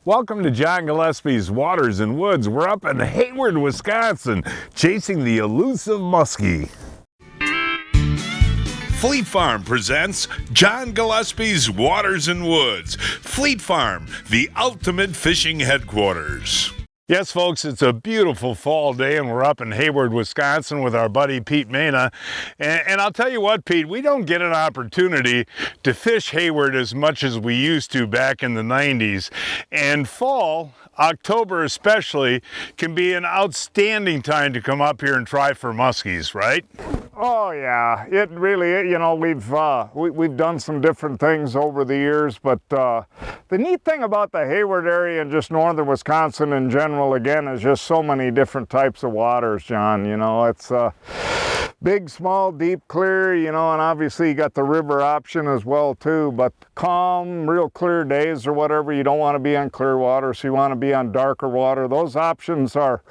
Welcome to John Gillespie's Waters and Woods. We're up in Hayward, Wisconsin, chasing the elusive muskie. Fleet Farm presents John Gillespie's Waters and Woods. Fleet Farm, the ultimate fishing headquarters. Yes, folks, it's a beautiful fall day, and we're up in Hayward, Wisconsin with our buddy Pete Maiina. And I'll tell you what, Pete, we don't get an opportunity to fish Hayward as much as we used to back in the 90s. And fall, October especially, can be an outstanding time to come up here and try for muskies, right? Oh yeah, it really, you know, we've done some different things over the years, but the neat thing about the Hayward area and just northern Wisconsin in general, again, is just so many different types of waters, John. You know, it's big, small, deep, clear, you know, and obviously you got the river option as well too, but calm, real clear days or whatever, you don't want to be on clear water, so you want to be on darker water. Those options are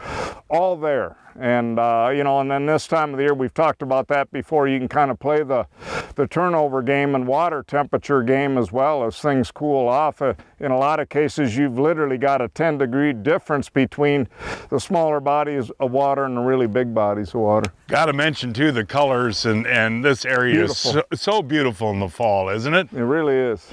all there. And you know, and then this time of the year, we've talked about that before, you can kind of play the turnover game and water temperature game as well as things cool off. In a lot of cases, you've literally got a 10-degree difference between the smaller bodies of water and the really big bodies of water. Got to mention too the colors, and this area is so beautiful in the fall, isn't it? It really is.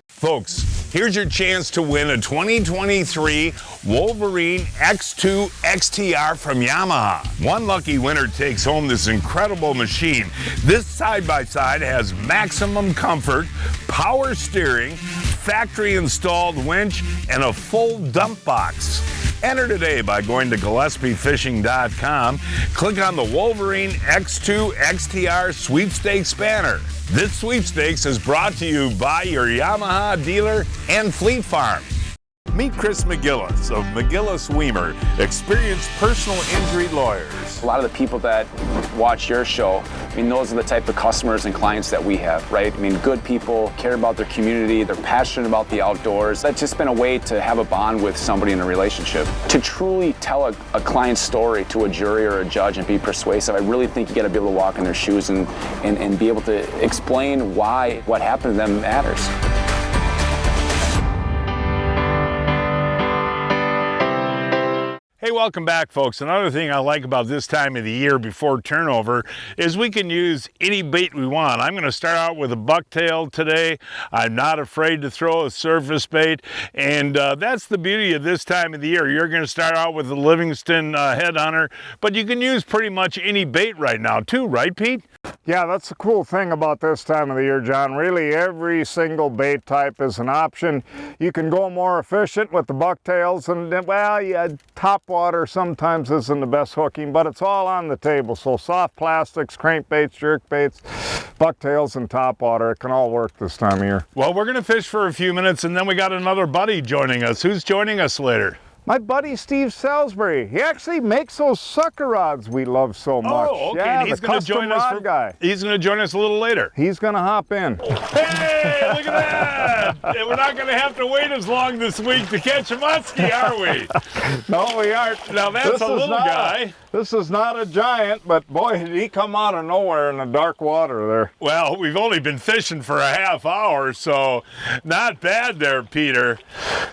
Folks, here's your chance to win a 2023 Wolverine X2 XTR from Yamaha. One lucky winner takes home this incredible machine. This side-by-side has maximum comfort, power steering, factory installed winch, and a full dump box. Enter today by going to GillespieFishing.com. Click on the Wolverine X2 XTR Sweepstakes banner. This sweepstakes is brought to you by your Yamaha dealer and Fleet Farm. Meet Chris McGillis of McGillis Weimer, experienced personal injury lawyers. A lot of the people that watch your show, I mean, those are the type of customers and clients that we have, right? I mean, good people, care about their community, they're passionate about the outdoors. That's just been a way to have a bond with somebody in a relationship. To truly tell a client's story to a jury or a judge and be persuasive, I really think you got to be able to walk in their shoes and be able to explain why what happened to them matters. Hey, welcome back, folks. Another thing I like about this time of the year before turnover is we can use any bait we want. I'm going to start out with a bucktail today. I'm not afraid to throw a surface bait, and that's the beauty of this time of the year. You're going to start out with a Livingston headhunter, but you can use pretty much any bait right now too, right, Pete? Yeah, that's the cool thing about this time of the year, John. Really, every single bait type is an option. You can go more efficient with the bucktails, and well, yeah, top water sometimes isn't the best hooking, but it's all on the table. So soft plastics, crankbaits, jerkbaits, bucktails, and top water, it can all work this time of year. Well, we're going to fish for a few minutes, and then we got another buddy joining us. Who's joining us later? My buddy Steve Salisbury. He actually makes those sucker rods we love so much. Oh, okay. Yeah, and he's going to join us guy. He's going to join us a little later. He's going to hop in. Hey, look at that! And we're not going to have to wait as long this week to catch a muskie, are we? No, we aren't. Now that's a little guy. This is not a giant, but boy, did he come out of nowhere in the dark water there. Well, we've only been fishing for a half hour, so not bad there, Peter.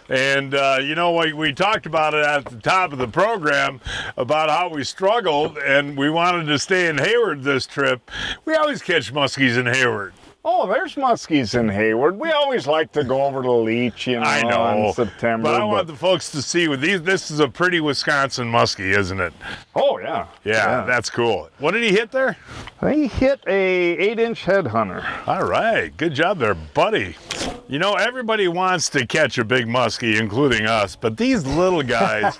And you know, we talked about it at the top of the program about how we struggled and we wanted to stay in Hayward this trip. We always catch muskies in Hayward. Oh, there's muskies in Hayward. We always like to go over to Leech, you know, in September. But I want the folks to see with these. This is a pretty Wisconsin muskie, isn't it? Oh, yeah. Yeah, that's cool. What did he hit there? He hit a 8-inch headhunter. All right, good job there, buddy. You know, everybody wants to catch a big muskie, including us, but these little guys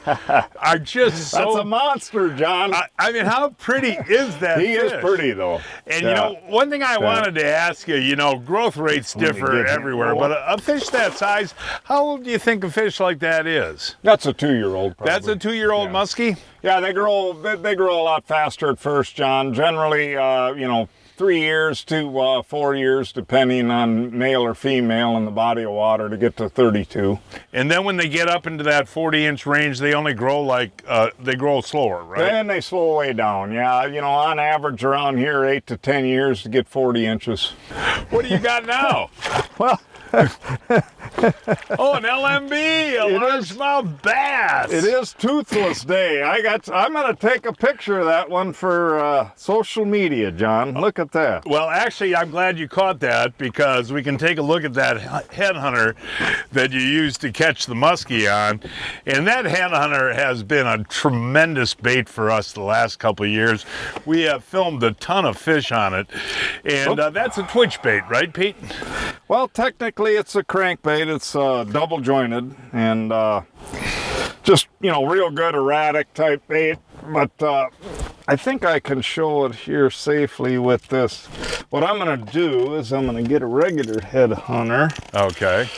are just so... That's a monster, John. I mean, how pretty is that He fish? is pretty, though. And, you know, one thing I wanted to ask you, you know, growth rates differ everywhere, but a fish that size, how old do you think a fish like that is? That's a 2-year-old, probably. That's a 2-year-old muskie? Yeah, they grow a lot faster at first, John. Generally, you know, 3 years to 4 years, depending on male or female in the body of water, to get to 32. And then when they get up into that 40-inch range, they only grow like, they grow slower, right? Then they slow way down. Yeah, you know, on average around here, 8 to 10 years to get 40 inches. What do you got now? Well, Oh, an LMB, a largemouth bass. it is Toothless Day. I'm going to take a picture of that one for social media, John. Look at that. Well, actually, I'm glad you caught that because we can take a look at that headhunter that you used to catch the muskie on. And that headhunter has been a tremendous bait for us the last couple of years. We have filmed a ton of fish on it. And that's a twitch bait, right, Pete? Well, technically it's a crankbait. It's double jointed and just, you know, real good erratic type bait. But I think I can show it here safely with this. What I'm going to do is I'm going to get a regular headhunter. Okay.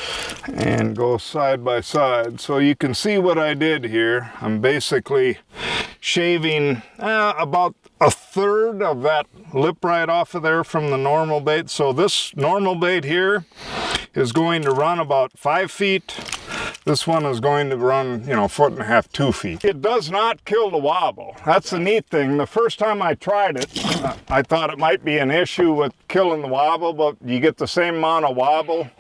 And go side by side. So you can see what I did here. I'm basically shaving about a third of that lip right off of there from the normal bait. So this normal bait here is going to run about 5 feet. This one is going to run, you know, 1.5 to 2 feet. It does not kill the wobble. That's the neat thing. The first time I tried it, I thought it might be an issue with killing the wobble, but you get the same amount of wobble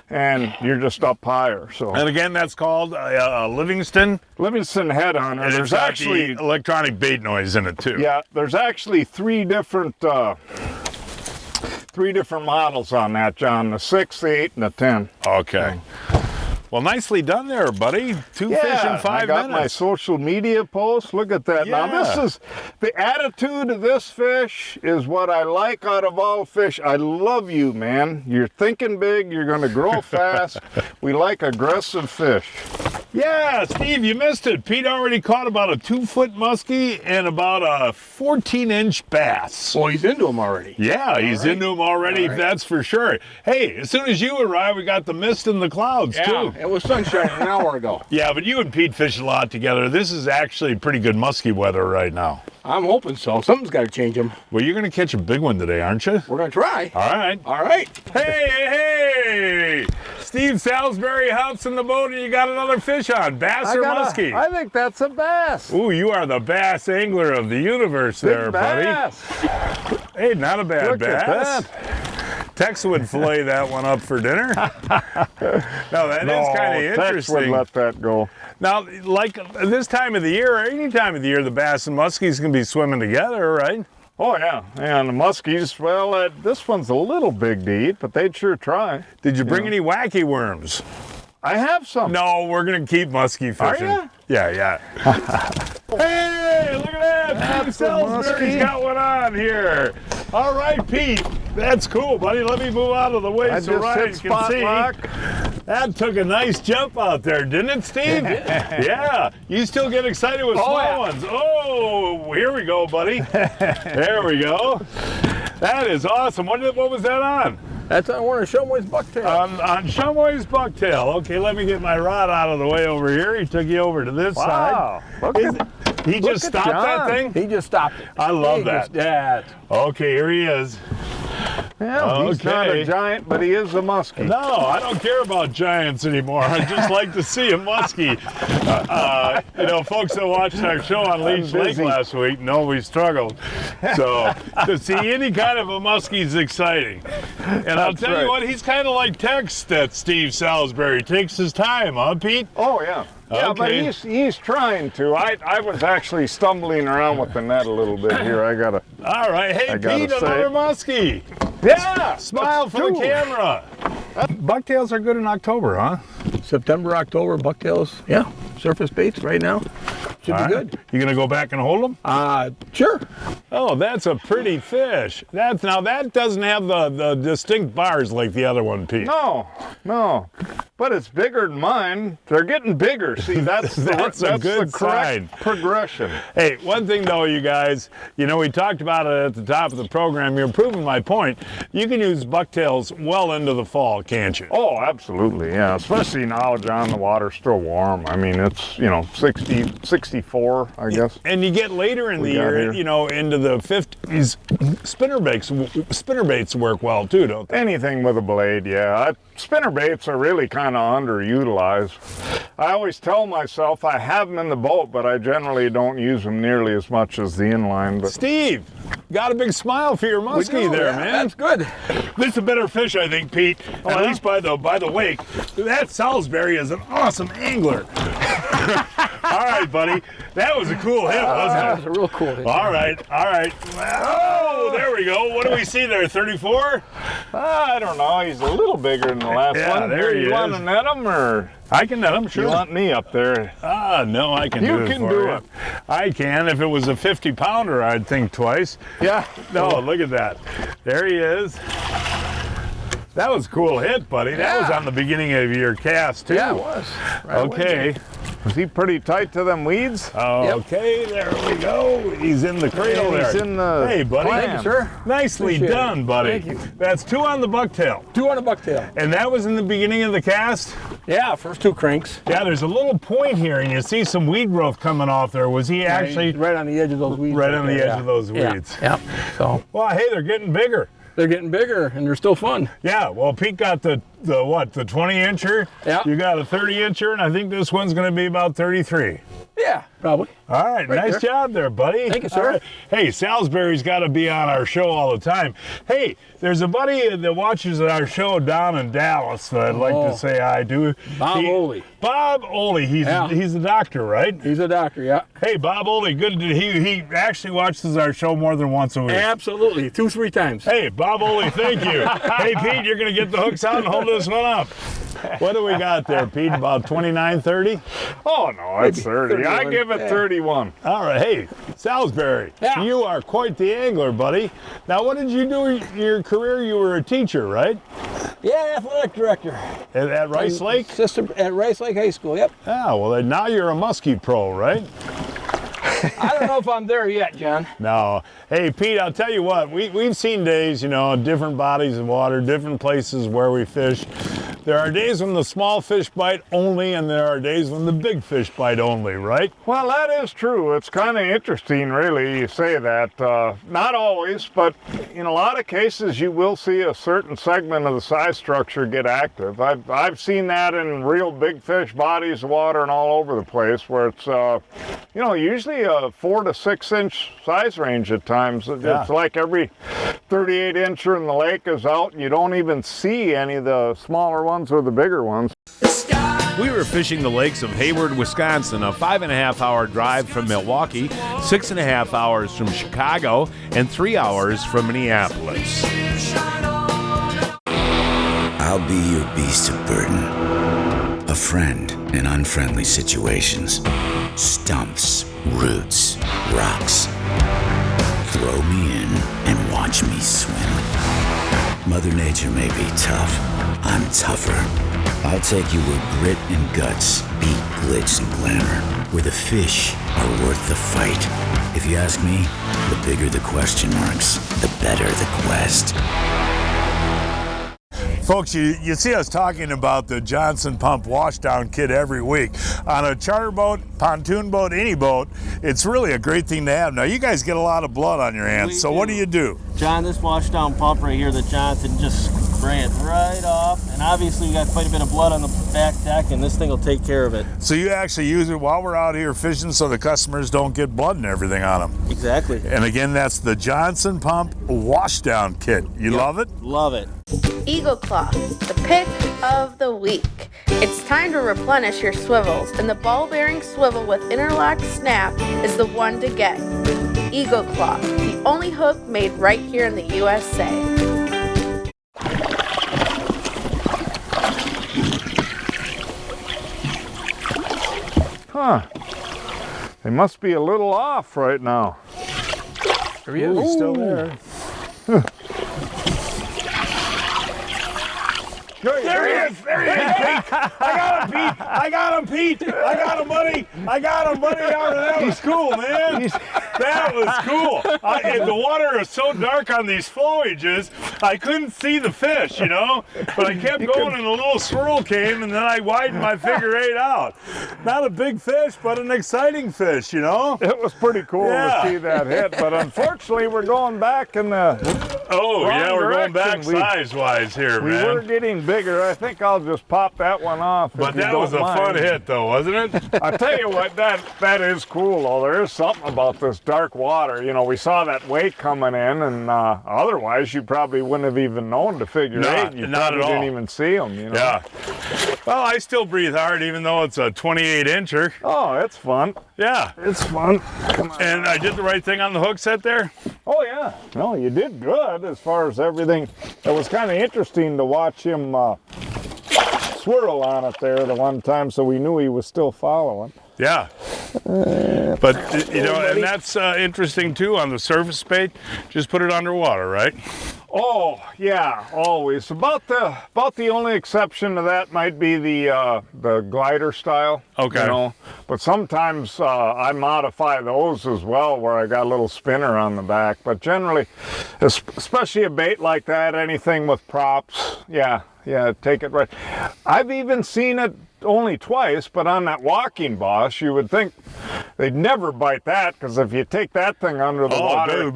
and you're just up higher. So. And again, that's called Livingston headhunter. And there's actually the electronic bait noise in it too. Yeah, there's actually three different models on that, John. The 6, the 8, and the 10. Okay. Well, nicely done there, buddy. Two fish in 5 minutes. I got my social media post. Look at that. Yeah. Now, this is the attitude of this fish is what I like out of all fish. I love you, man. You're thinking big. You're going to grow fast. We like aggressive fish. Yeah, Steve, you missed it. Pete already caught about a 2-foot muskie and about a 14-inch bass. Well, he's into them already. Yeah, he's into them already, that's for sure. Hey, as soon as you arrived, we got the mist in the clouds, too. It was sunshine an hour ago. Yeah, but you and Pete fish a lot together. This is actually pretty good muskie weather right now. I'm hoping so. Something's got to change them. Well, you're going to catch a big one today, aren't you? We're going to try. All right. All right. Hey! Steve Salisbury hops in the boat and you got another fish on. Bass or muskie? I think that's a bass. Ooh, you are the bass angler of the universe there, bass. buddy. Hey, not a bad bass. Tex would fillet that one up for dinner. No, that is kind of interesting. Tex would let that go. Now, like this time of the year, or any time of the year, the bass and muskies can be swimming together, right? Oh, yeah. And the muskies, well, this one's a little big to eat, but they'd sure try. Did you bring any wacky worms? I have some. No, we're going to keep muskie fishing. Are you? Yeah. Hey, look at that. Steve Salisbury's got one on here. All right, Pete. That's cool, buddy. Let me move out of the way so Ryan can see. That took a nice jump out there, didn't it, Steve? Yeah. You still get excited with small ones. Oh, here we go, buddy. There we go. That is awesome. What was that on? That's on one of Shumway's bucktails. On Shumway's bucktail. Okay, let me get my rod out of the way over here. He took you over to this side. He just stopped that thing? He just stopped it. I love that. Okay, here he is. Yeah, he's not a giant, but he is a muskie. No, I don't care about giants anymore. I just like to see a muskie. You know, folks that watched our show on Leech Lake last week know we struggled. So to see any kind of a muskie is exciting. And I'll tell you what, he's kind of like Tex, that Steve Salisbury. Takes his time, huh, Pete? Oh, yeah. Yeah, but he's trying to. I was actually stumbling around with the net a little bit here. All right. Hey, Pete, another muskie. Yeah. Smile for the camera. Bucktails are good in October, huh? September, October, bucktails. Yeah. Surface baits right now. Should be good. You gonna go back and hold them? Sure. Oh, that's a pretty fish. Now that doesn't have the distinct bars like the other one, Pete. No. But it's bigger than mine. They're getting bigger. See, that's a good the correct sign. Progression. Hey, one thing though, you guys, you know, we talked about it at the top of the program. You're proving my point. You can use bucktails well into the fall, can't you? Oh, absolutely, yeah. Especially now, John, the water's still warm. I mean, it's, 60, 64, I guess. And you get later in the year here. you know, into the 50s, spinnerbaits work well too, don't they? Anything with a blade, yeah. Spinnerbaits are really kind of underutilized. I always tell myself I have them in the boat, but I generally don't use them nearly as much as the inline. But Steve, got a big smile for your muskie there, man. That's good. This is a better fish, I think, Pete. At least by the wake. That Salisbury is an awesome angler. All right, buddy. That was a cool hit, wasn't it? That was a real cool hit. All right. Oh, there we go. What do we see there? 34? I don't know. He's a little bigger than the last one. there he you is. want to net him, or I can net him, sure. you want me up there? No, I can do it. You can for do you. it. I can. If it was a 50-pounder, I'd think twice. Yeah. No, look at that. There he is. That was a cool hit, buddy. That was on the beginning of your cast, too. Yeah, it was. Right Okay. away. Was he pretty tight to them weeds? Okay, there we go. He's in the cradle there. He's in the Hey, buddy. clam. Thank you, sir. Nicely Appreciate done, it. buddy. Thank you. That's 2 on the bucktail. 2 on a bucktail. And that was in the beginning of the cast? Yeah, first 2 cranks. Yeah, there's a little point here, and you see some weed growth coming off there. Was he actually right on the edge of those weeds? right on the edge of those Yeah. weeds? Yeah. So Well, hey, they're getting bigger. they're getting bigger and they're still fun. Yeah, well, Pete got the 20-incher. Yeah. You got a 30-incher, and I think this one's going to be about 33. Yeah, probably. All right, nice there. job there, buddy. Thank you, sir. All right. Hey, Salisbury's got to be on our show all the time. Hey, there's a buddy that watches our show down in Dallas that I'd like to say hi to. Bob Oley. Bob Oley, he's the doctor, right? He's a doctor, yeah. Hey, Bob Oley, good. He actually watches our show more than once a week. Absolutely, 2-3 times. Hey, Bob Oley, thank you. Hey, Pete, you're going to get the hooks out and hold this one up. What do we got there, Pete? About 29, 30? Oh, no, it's 30. I 31. give it 31. All right. Hey, Salisbury, Yeah. you are quite the angler, buddy. Now, what did you do in your career? You were a teacher, right? Yeah, athletic director. At Rice Lake? Assistant at Rice Lake High School, yep. Ah, well, then now you're a muskie pro, right? I don't know if I'm there yet, John. No. Hey, Pete, I'll tell you what, we've seen days, you know, different bodies of water, different places where we fish. There are days when the small fish bite only, and there are days when the big fish bite only, right? Well, that is true. It's kind of interesting, really, you say that. Not always, but in a lot of cases, you will see a certain segment of the size structure get active. I've seen that in real big fish bodies of water and all over the place, where it's, you know, usually a 4 to 6 inch size range at times. Yeah. It's like every 38-incher in the lake is out, and you don't even see any of the smaller ones or the bigger ones. We were fishing the lakes of Hayward, Wisconsin, a 5.5-hour drive from Milwaukee, 6.5 hours from Chicago, and 3 hours from Minneapolis. I'll be your beast of burden, a friend in unfriendly situations, stumps, roots, rocks. Throw me in and watch me swim. Mother Nature may be tough, I'm tougher. I'll take you where grit and guts beat glitz and glamour, where the fish are worth the fight. If you ask me, the bigger the question marks, the better the quest. Folks, you see us talking about the Johnson Pump washdown kit every week. On a charter boat, pontoon boat, any boat, it's really a great thing to have. Now, you guys get a lot of blood on your hands, so what do you do? John, this washdown pump right here that Johnson just spray it right off, and obviously we got quite a bit of blood on the back deck, and this thing will take care of it. So you actually use it while we're out here fishing so the customers don't get blood and everything on them. Exactly. And again, that's the Johnson Pump washdown kit. You love it? Love it. Eagle Claw, the pick of the week. It's time to replenish your swivels, and the ball bearing swivel with interlock snap is the one to get. Eagle Claw, the only hook made right here in the USA. Huh. They must be a little off right now. There he is. He's still there. There he is, Pete. I got him, Pete. I got him, Pete. I got him, buddy. That was cool, man. That was cool. And the water is so dark on these flowages, I couldn't see the fish, you know? But I kept going and a little swirl came and then I widened my figure 8 out. Not a big fish, but an exciting fish, you know? It was pretty cool to see that hit, but unfortunately we're going back in the we're going back direction. size-wise here, We man. were getting bigger. I think I'll just pop that one off. But that was a fun hit, though, wasn't it? I tell you what, that is cool, though. There is something about this dark water. You know, we saw that wake coming in, and otherwise you probably wouldn't have even known to figure 8. You not at all. didn't even see them, you know? Yeah. Well, I still breathe hard, even though it's a 28-incher. Oh, it's fun. Yeah. It's fun. Come on. And I did the right thing on the hook set there? Oh, yeah. No, you did good as far as everything. It was kind of interesting to watch him swirl on it there the one time, so we knew he was still following. Yeah. But, you know, and that's interesting, too, on the surface bait. Just put it underwater, right? Oh, yeah, always. About the only exception to that might be the glider style. Okay. You know, but sometimes I modify those as well, where I got a little spinner on the back. But generally, especially a bait like that, anything with props, yeah, take it right. I've even seen it only twice, but on that walking boss, you would think they'd never bite that, because if you take that thing under the water,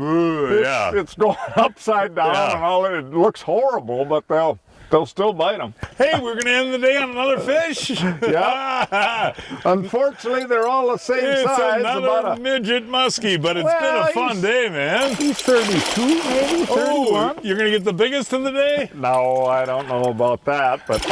it's going upside down and all. It looks horrible, but they'll still bite them. Hey, we're going to end the day on another fish. Yeah. Unfortunately, they're all the same it's size. Another midget muskie, but it's been a fun day, man. He's 32, maybe 31. Oh, you're going to get the biggest of the day? No, I don't know about that, but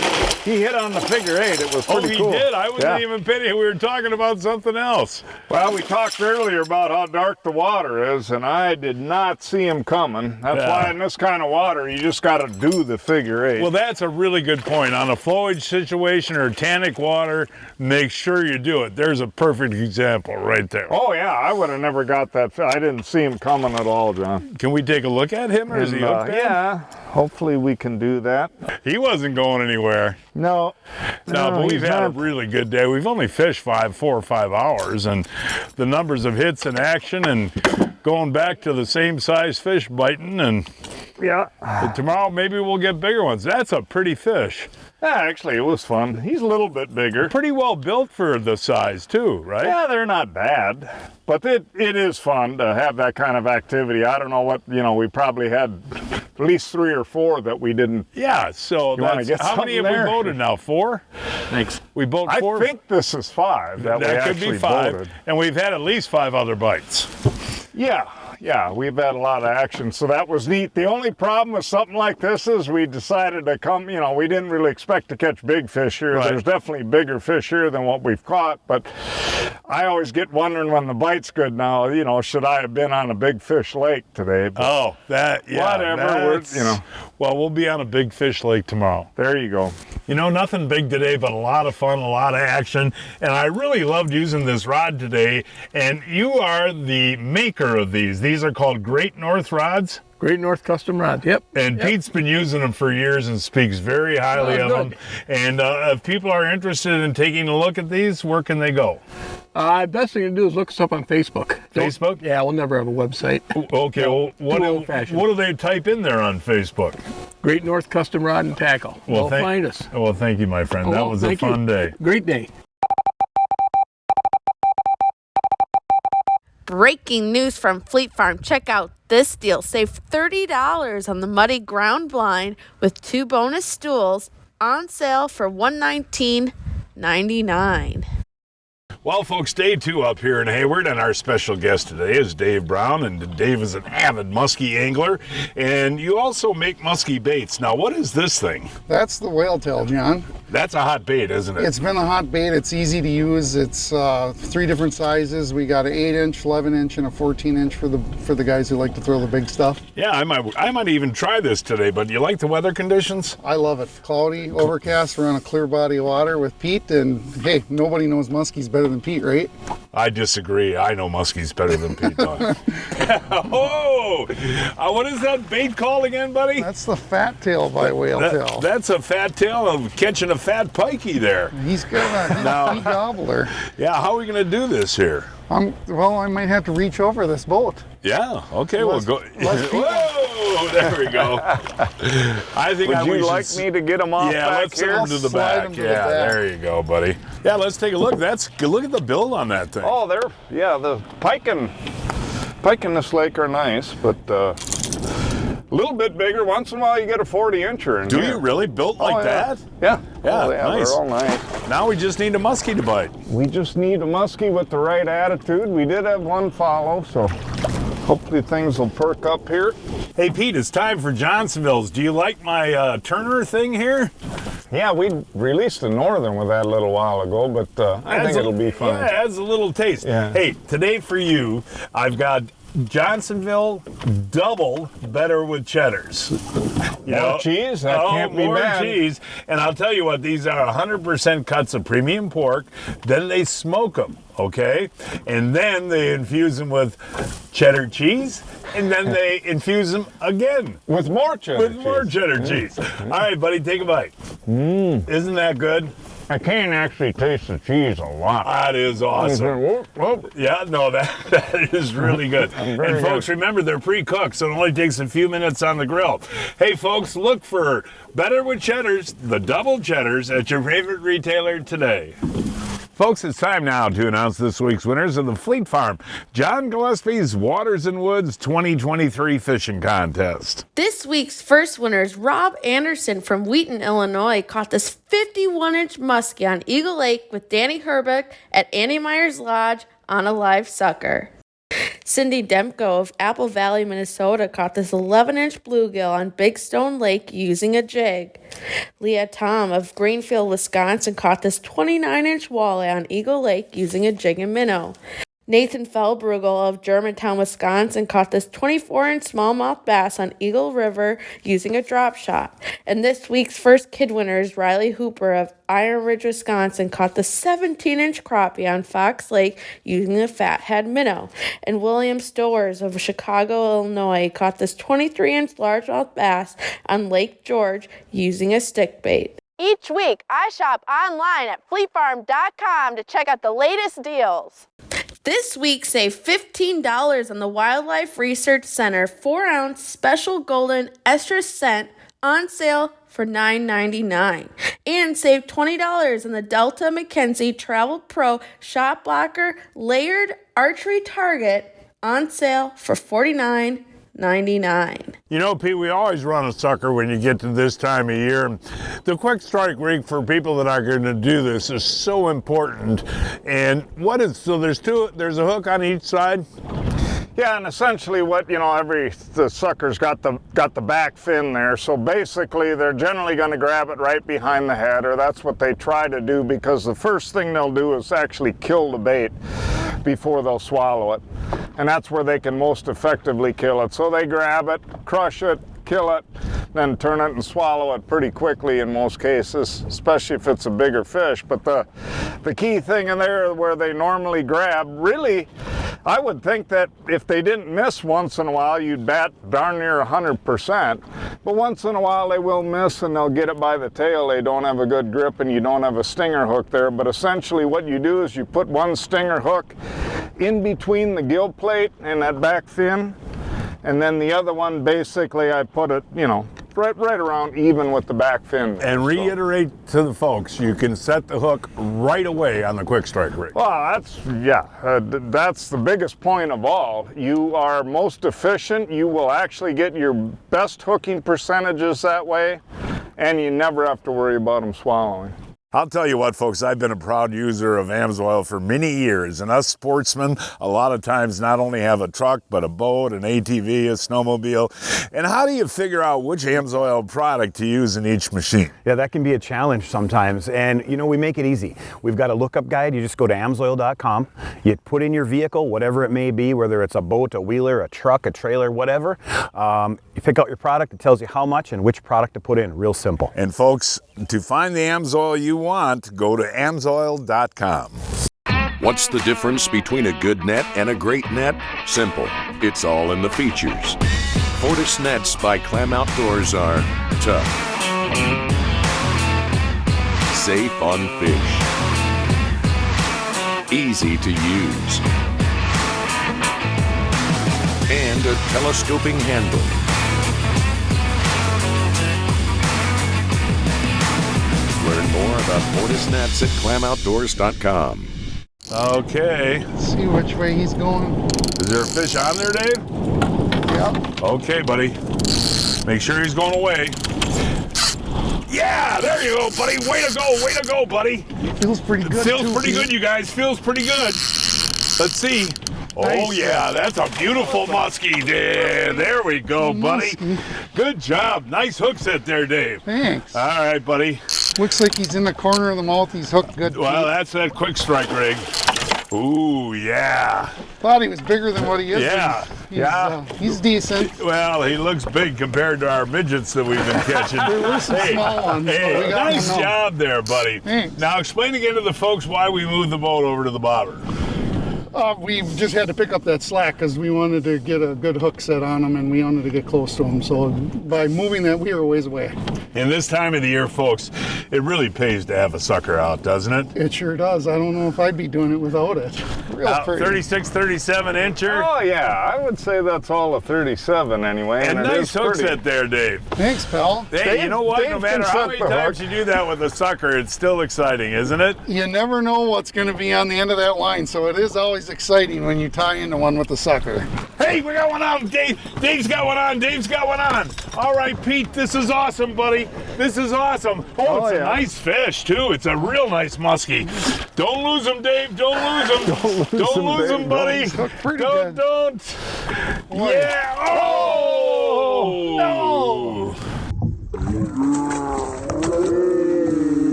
he hit on the figure 8. It was pretty cool. Oh, he did? I wasn't even paying. We were talking about something else. Well, we talked earlier about how dark the water is, and I did not see him coming. That's why in this kind of water, you just got to do the figure 8. Well, that's a really good point. On a flowage situation or tannic water, make sure you do it. There's a perfect example right there. Oh, yeah, I would have never got that. I didn't see him coming at all, John. Can we take a look at him, or is he hooked in? Yeah, hopefully we can do that. He wasn't going anywhere. No, but we've had a really good day. We've only fished 4 or 5 hours, and the numbers of hits in action and going back to the same size fish biting, and tomorrow maybe we'll get bigger ones. That's a pretty fish. Yeah, actually, it was fun. He's a little bit bigger. Pretty well built for the size, too, right? Yeah, they're not bad. But it is fun to have that kind of activity. I don't know what, we probably had at least 3 or 4 that we didn't. Yeah, so how many have we boated now? 4? Thanks. We boat 4? I think this is 5 that we could be 5. boated. And we've had at least 5 other bites. Yeah, we've had a lot of action, so that was neat. The only problem with something like this is we decided to come, we didn't really expect to catch big fish here. Right. There's definitely bigger fish here than what we've caught, but I always get wondering when the bite's good now, should I have been on a big fish lake today? But whatever, Well, we'll be on a big fish lake tomorrow. There you go. Nothing big today, but a lot of fun, a lot of action. And I really loved using this rod today. And you are the maker of these. These are called Great North rods. Great North custom rod. Yep. And Pete's been using them for years and speaks very highly of them. And if people are interested in taking a look at these, where can they go? Best thing to do is look us up on Facebook. Facebook? Yeah, we'll never have a website. Okay, well, what do they type in there on Facebook? Great North Custom Rod and Tackle. Well, find us. Well, thank you, my friend. That was a fun day. Great day. Breaking news from Fleet Farm. Check out this deal. Save $30 on the Muddy Ground Blind with 2 bonus stools on sale for $119.99. Well, folks, day 2 up here in Hayward, and our special guest today is Dave Brown, and Dave is an avid muskie angler, and you also make muskie baits. Now, what is this thing? That's the whale tail, John. That's a hot bait, isn't it? It's been a hot bait. It's easy to use. It's 3 different sizes. We got an 8-inch, 11-inch, and a 14-inch for the guys who like to throw the big stuff. Yeah, I might even try this today, but you like the weather conditions? I love it. Cloudy, overcast, we're on a clear body of water with Pete, and hey, nobody knows muskies better than Pete, right? I disagree. I know Muskie's better than Pete does. Oh! What is that bait called again, buddy? That's the fat tail by whale tail. That's a fat tail of catching a fat pikey there. He's got a gobbler. Yeah, how are we going to do this here? Well, I might have to reach over this boat. Yeah, okay, we'll go. Whoa, there we go. I think Would you like me to get them off back here? Yeah, let's send them to the back. Yeah, there you go, buddy. Yeah, let's take a look. Look at the build on that thing. Oh, the pike in this lake are nice, but a little bit bigger. Once in a while you get a 40-incher in Do here. you really? Built like that? Yeah. Yeah, nice. They're all nice. Now we just need a muskie to bite. We just need a muskie with the right attitude. We did have one follow, so hopefully things will perk up here. Hey, Pete, it's time for Johnsonville's. Do you like my Turner thing here? Yeah, we released the Northern with that a little while ago, but I think it'll be fun. Yeah, it adds a little taste. Yeah. Hey, today for you, I've got Johnsonville double better with cheddars. More cheese? That can't be more bad. cheese. And I'll tell you what, these are 100% cuts of premium pork. Then they smoke them, okay? And then they infuse them with cheddar cheese. And then they infuse them again. With more cheddar cheese. With more cheddar cheese. All right, buddy, take a bite. Isn't that good? I can actually taste the cheese a lot. That is awesome. Whoop, whoop. Yeah, no, that is really good. And folks, remember, they're pre-cooked, so it only takes a few minutes on the grill. Hey, folks, look for Better with Cheddars, the double cheddars at your favorite retailer today. Folks, it's time now to announce this week's winners of the Fleet Farm John Gillespie's Waters and Woods 2023 Fishing Contest. This week's first winners, Rob Anderson from Wheaton, Illinois, caught this 51-inch muskie on Eagle Lake with Danny Herbeck at Annie Meyer's Lodge on a live sucker. Cindy Demko of Apple Valley, Minnesota, caught this 11-inch bluegill on Big Stone Lake using a jig. Leah Tom of Greenfield, Wisconsin, caught this 29-inch walleye on Eagle Lake using a jig and minnow. Nathan Feldbrugel of Germantown, Wisconsin, caught this 24-inch smallmouth bass on Eagle River using a drop shot. And this week's first kid winner is Riley Hooper of Iron Ridge, Wisconsin, caught the 17-inch crappie on Fox Lake using a fathead minnow. And William Stowers of Chicago, Illinois, caught this 23-inch largemouth bass on Lake George using a stick bait. Each week, I shop online at fleetfarm.com to check out the latest deals. This week, save $15 on the Wildlife Research Center 4-ounce special golden estrus scent on sale for $9.99. And save $20 on the Delta McKenzie Travel Pro Shot Blocker Layered Archery Target on sale for $49.99. You know, Pete, we always run a sucker when you get to this time of year. The quick strike rig for people that are going to do this is so important. And there's a hook on each side? Yeah, and essentially what, the sucker's got the back fin there. So basically they're generally going to grab it right behind the head, or that's what they try to do, because the first thing they'll do is actually kill the bait before they'll swallow it. And that's where they can most effectively kill it. So they grab it, crush it, kill it, then turn it and swallow it pretty quickly in most cases, especially if it's a bigger fish. But the key thing in there where they normally grab, really, I would think that if they didn't miss once in a while, you'd bat darn near 100%. But once in a while they will miss and they'll get it by the tail. They don't have a good grip and you don't have a stinger hook there. But essentially what you do is you put one stinger hook in between the gill plate and that back fin. And then the other one, basically, I put it, right around even with the back fin. And reiterate to the folks, you can set the hook right away on the quick strike rig. Well, that's the biggest point of all. You are most efficient. You will actually get your best hooking percentages that way, and you never have to worry about them swallowing. I'll tell you what, folks, I've been a proud user of AMSOIL for many years, and us sportsmen a lot of times not only have a truck, but a boat, an ATV, a snowmobile. And how do you figure out which AMSOIL product to use in each machine? Yeah, that can be a challenge sometimes, and we make it easy. We've got a lookup guide. You just go to amsoil.com, you put in your vehicle, whatever it may be, whether it's a boat, a wheeler, a truck, a trailer, whatever. You pick out your product, it tells you how much and which product to put in, real simple. And folks, to find the AMSOIL you want, go to amsoil.com. What's the difference between a good net and a great net? Simple. It's all in the features. Fortis nets by Clam Outdoors are tough, safe on fish, easy to use, and a telescoping handle. Learn more about Fortis nets at clamoutdoors.com. Okay. Let's see which way he's going. Is there a fish on there, Dave? Yep. Okay, buddy. Make sure he's going away. Yeah, there you go, buddy. Way to go, buddy. Feels pretty good. Feels pretty good, you guys. Feels pretty good. Let's see. Oh, Nice. yeah, that's a beautiful muskie, Dave. There we go, buddy. Muskie. Good job. Nice hook set there, Dave. Thanks. All right, buddy. Looks like he's in the corner of the mouth. He's hooked good. Well, that's that quick strike rig. Ooh, yeah. Thought he was bigger than what he is. Yeah, He's decent. Well, he looks big compared to our midgets that we've been catching. There were some small ones. Hey, but we got nice them now. job there, buddy. Thanks. Now explain again to the folks why we moved the boat over to the bobber. We just had to pick up that slack because we wanted to get a good hook set on him and we wanted to get close to him. So by moving that, we were a ways away. In this time of the year, folks, it really pays to have a sucker out, doesn't it? It sure does. I don't know if I'd be doing it without it. Real pretty. 36, 37 incher. Oh yeah, I would say that's all a 37 anyway. And it nice is hook pretty. set there, Dave. Thanks, pal. Hey, you know what? Dave No matter can how set many the times hook. you do that with a sucker, it's still exciting, isn't it? You never know what's going to be on the end of that line, so it is always exciting when you tie into one with the sucker. Hey, we got one on, Dave. Dave's got one on. Dave's got one on. All right, Pete, this is awesome, buddy. This is awesome. Oh, it's a nice fish, too. It's a real nice muskie. Don't lose him, Dave. Don't lose him. Don't lose him, buddy. He's hooked pretty Don't. Boy. Yeah. Oh! No!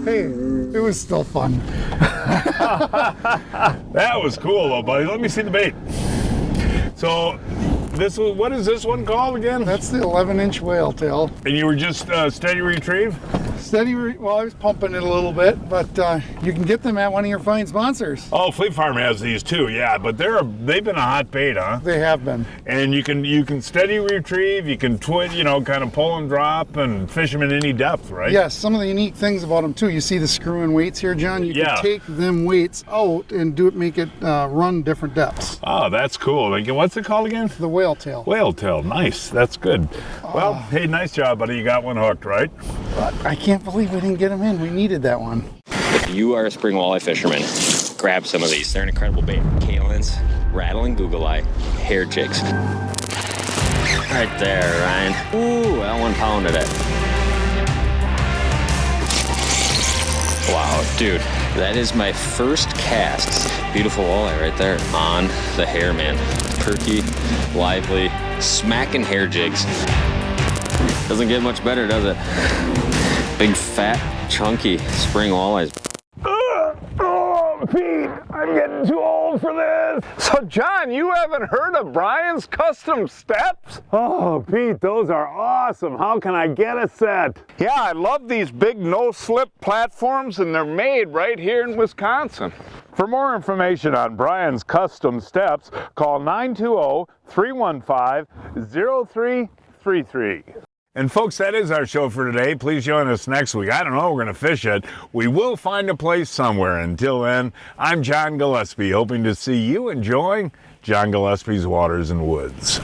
Hey, it was still fun. That was cool, though, buddy. Let me see the bait. So, what is this one called again? That's the 11-inch whale tail. And you were just steady retrieve? Well, I was pumping it a little bit, but you can get them at one of your fine sponsors. Oh, Fleet Farm has these too, yeah. But they've been a hot bait, huh? They have been. And you can steady retrieve, you can twit, kind of pull and drop and fish them in any depth, right? Yes, some of the unique things about them too. You see the screw and weights here, John? You can take them weights out and make it run different depths. Oh, that's cool. Like, what's it called again? The whale tail. Whale tail, nice. That's good. Well, hey, nice job, buddy. You got one hooked, right? I can't believe we didn't get him in. We needed that one. If you are a spring walleye fisherman, grab some of these. They're an incredible bait. Kalins, rattling google eye, hair jigs. Right there, Ryan. Ooh, that one pounded it. Wow, dude, that is my first cast. Beautiful walleye right there on the hair, man. Perky, lively, smacking hair jigs. Doesn't get much better, does it? Big, fat, chunky spring walleyes. Oh, Pete, I'm getting too old for this. So, John, you haven't heard of Brian's Custom Steps? Oh, Pete, those are awesome. How can I get a set? Yeah, I love these big no-slip platforms, and they're made right here in Wisconsin. For more information on Brian's Custom Steps, call 920-315-0333. And folks, that is our show for today. Please join us next week. I don't know, we're going to fish it. We will find a place somewhere. Until then, I'm John Gillespie, hoping to see you enjoying John Gillespie's Waters and Woods.